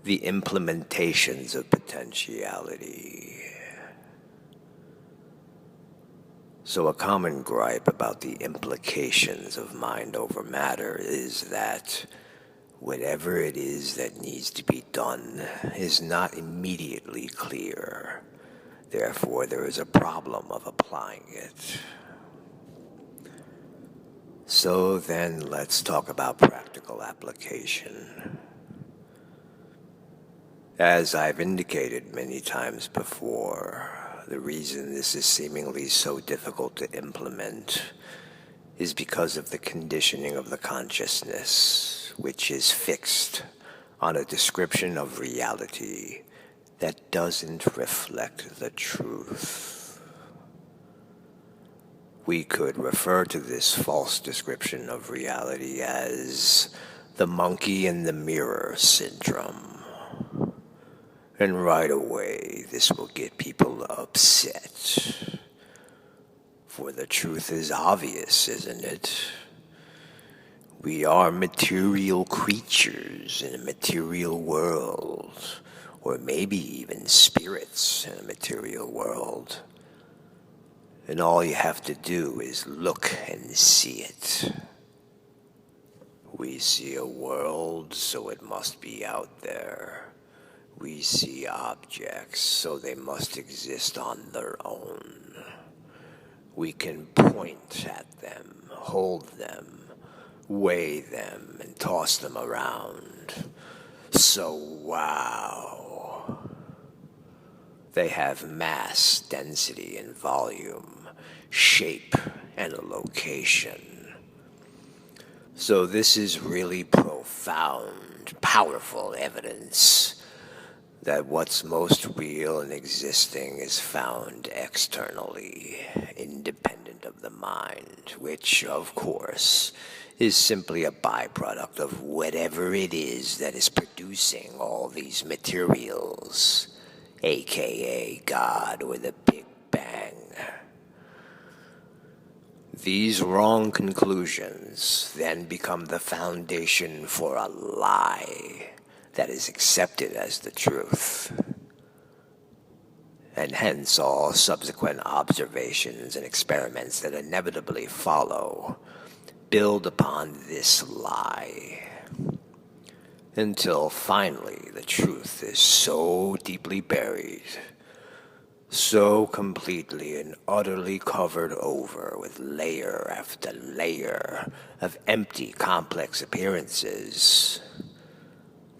the implementations of potentiality. So a common gripe about the implications of mind over matter is that whatever it is that needs to be done is not immediately clear. Therefore, there is a problem of applying it. So then let's talk about practical application. As I've indicated many times before, the reason this is seemingly so difficult to implement is because of the conditioning of the consciousness, which is fixed on a description of reality that doesn't reflect the truth. We could refer to this false description of reality as the monkey in the mirror syndrome. And right away, this will get people upset. For the truth is obvious, isn't it? We are material creatures in a material world, or maybe even spirits in a material world. And all you have to do is look and see it. We see a world, so it must be out there. We see objects, so they must exist on their own. We can point at them, hold them, weigh them, and toss them around. So wow. They have mass, density, and volume, shape, and a location. So this is really profound, powerful evidence that what's most real and existing is found externally, independent of the mind, which, of course, is simply a byproduct of whatever it is that is producing all these materials, aka God or the Big Bang. These wrong conclusions then become the foundation for a lie that is accepted as the truth. And hence all subsequent observations and experiments that inevitably follow build upon this lie, until finally the truth is so deeply buried, so completely and utterly covered over with layer after layer of empty, complex appearances,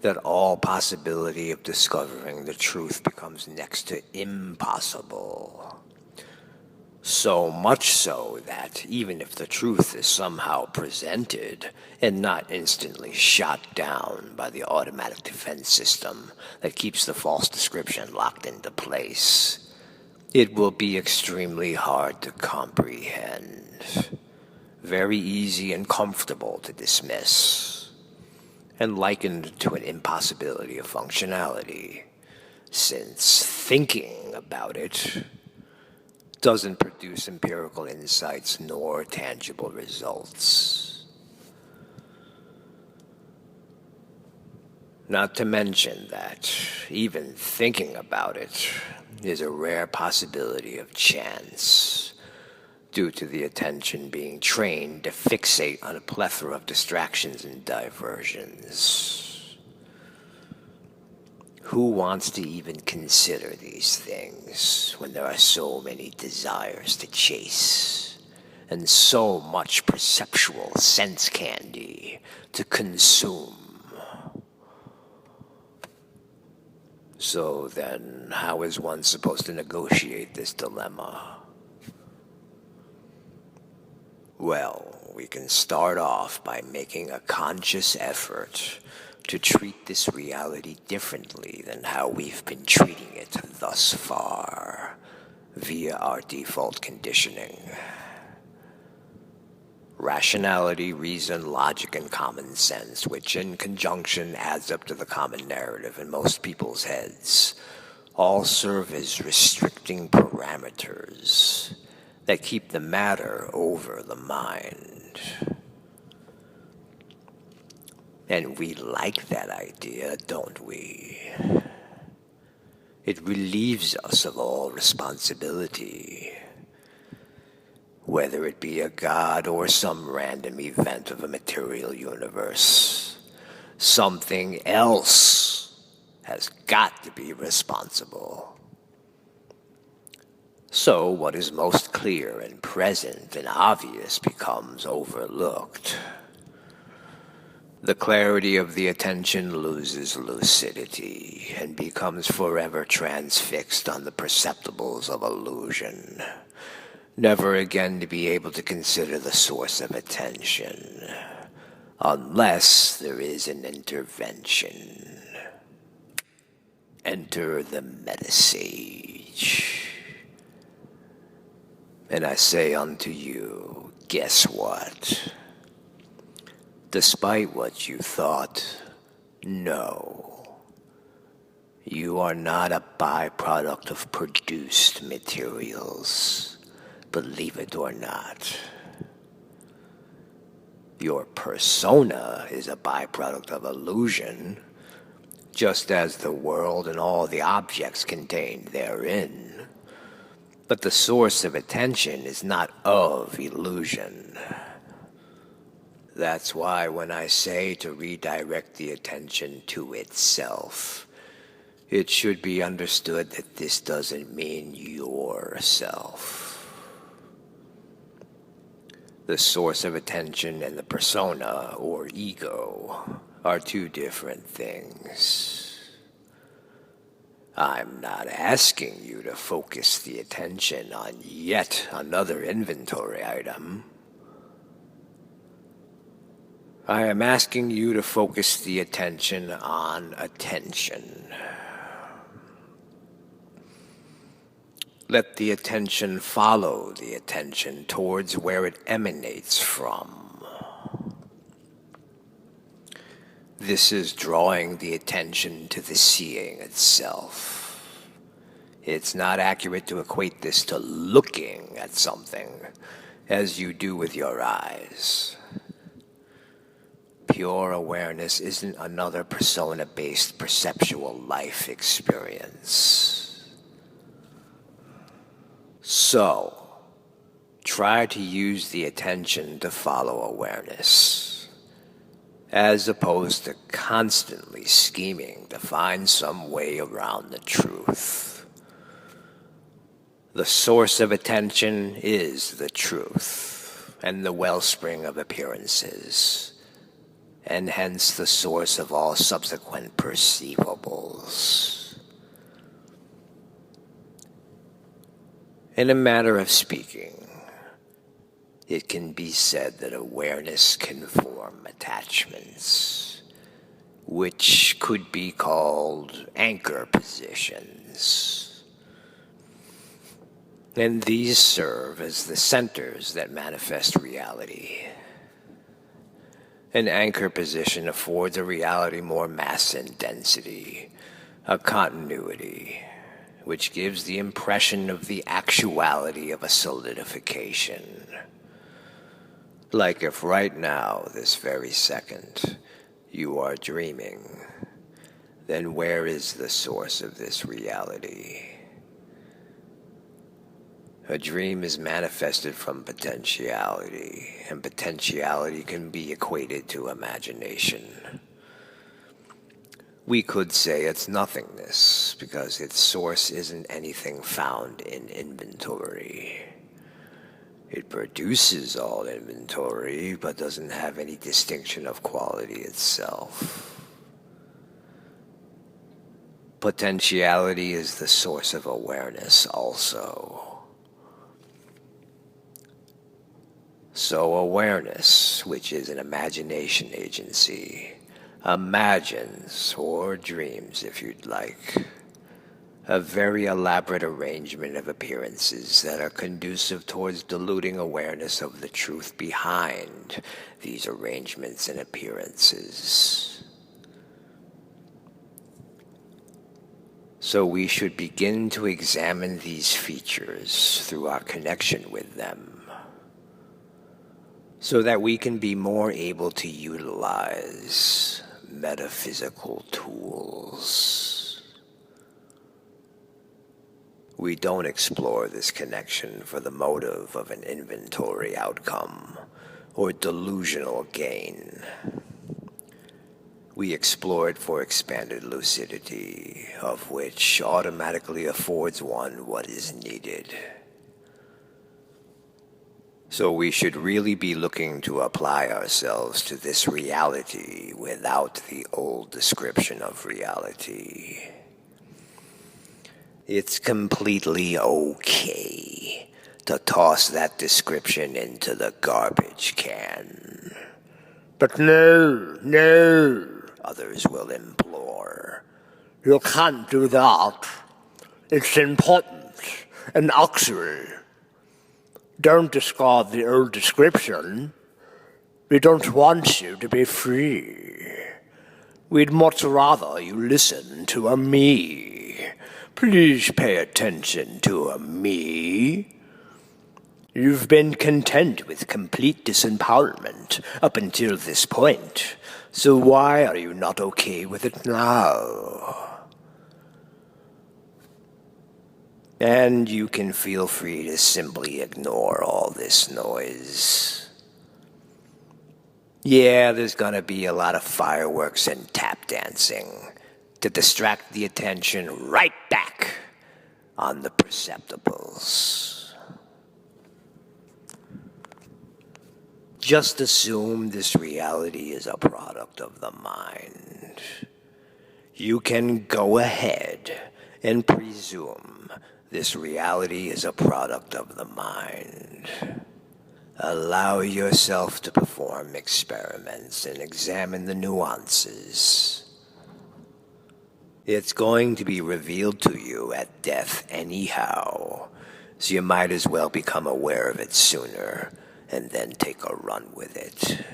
that all possibility of discovering the truth becomes next to impossible. So much so that even if the truth is somehow presented and not instantly shot down by the automatic defense system that keeps the false description locked into place, it will be extremely hard to comprehend, very easy and comfortable to dismiss, and likened to an impossibility of functionality, since thinking about it doesn't produce empirical insights nor tangible results. Not to mention that even thinking about it is a rare possibility of chance, due to the attention being trained to fixate on a plethora of distractions and diversions. Who wants to even consider these things when there are so many desires to chase and so much perceptual sense candy to consume? So then, how is one supposed to negotiate this dilemma? Well, we can start off by making a conscious effort to treat this reality differently than how we've been treating it thus far, via our default conditioning. Rationality, reason, logic, and common sense, which in conjunction adds up to the common narrative in most people's heads, all serve as restricting parameters that keep the matter over the mind. And we like that idea, don't we? It relieves us of all responsibility, whether it be a god or some random event of a material universe. Something else has got to be responsible. So what is most clear and present and obvious becomes overlooked. The clarity of the attention loses lucidity and becomes forever transfixed on the perceptibles of illusion, never again to be able to consider the source of attention, unless there is an intervention. Enter the metasage. And I say unto you, guess what? Despite what you thought, no. You are not a byproduct of produced materials, believe it or not. Your persona is a byproduct of illusion, just as the world and all the objects contained therein. But the source of attention is not of illusion. That's why when I say to redirect the attention to itself, it should be understood that this doesn't mean yourself. The source of attention and the persona, or ego, are two different things. I'm not asking you to focus the attention on yet another inventory item. I am asking you to focus the attention on attention. Let the attention follow the attention towards where it emanates from. This is drawing the attention to the seeing itself. It's not accurate to equate this to looking at something, as you do with your eyes. Pure awareness isn't another persona-based perceptual life experience. So, try to use the attention to follow awareness, as opposed to constantly scheming to find some way around the truth. The source of attention is the truth, and the wellspring of appearances, and hence the source of all subsequent perceivables. In a matter of speaking, it can be said that awareness can form attachments, which could be called anchor positions. And these serve as the centers that manifest reality. An anchor position affords a reality more mass and density, a continuity, which gives the impression of the actuality of a solidification. Like if right now, this very second, you are dreaming, then where is the source of this reality? A dream is manifested from potentiality, and potentiality can be equated to imagination. We could say it's nothingness, because its source isn't anything found in inventory. It produces all inventory, but doesn't have any distinction of quality itself. Potentiality is the source of awareness also. So awareness, which is an imagination agency, imagines, or dreams if you'd like, a very elaborate arrangement of appearances that are conducive towards diluting awareness of the truth behind these arrangements and appearances. So we should begin to examine these features through our connection with them, so that we can be more able to utilize metaphysical tools. We don't explore this connection for the motive of an inventory outcome or delusional gain. We explore it for expanded lucidity, of which automatically affords one what is needed. So we should really be looking to apply ourselves to this reality without the old description of reality. It's completely okay to toss that description into the garbage can. But no, Others will implore. you can't do that. It's important and actual. Don't discard the old description. We don't want you to be free. We'd much rather you listen to a me. Please pay attention to a me. You've been content with complete disempowerment up until this point, so why are you not okay with it now? And you can feel free to simply ignore all this noise. Yeah, there's gonna be a lot of fireworks and tap dancing to distract the attention right back on the perceptibles. Just assume this reality is a product of the mind. You can go ahead and presume this reality is a product of the mind. Allow yourself to perform experiments and examine the nuances. It's going to be revealed to you at death anyhow, so you might as well become aware of it sooner and then take a run with it.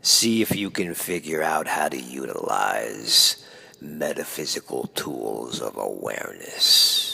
See if you can figure out how to utilize metaphysical tools of awareness.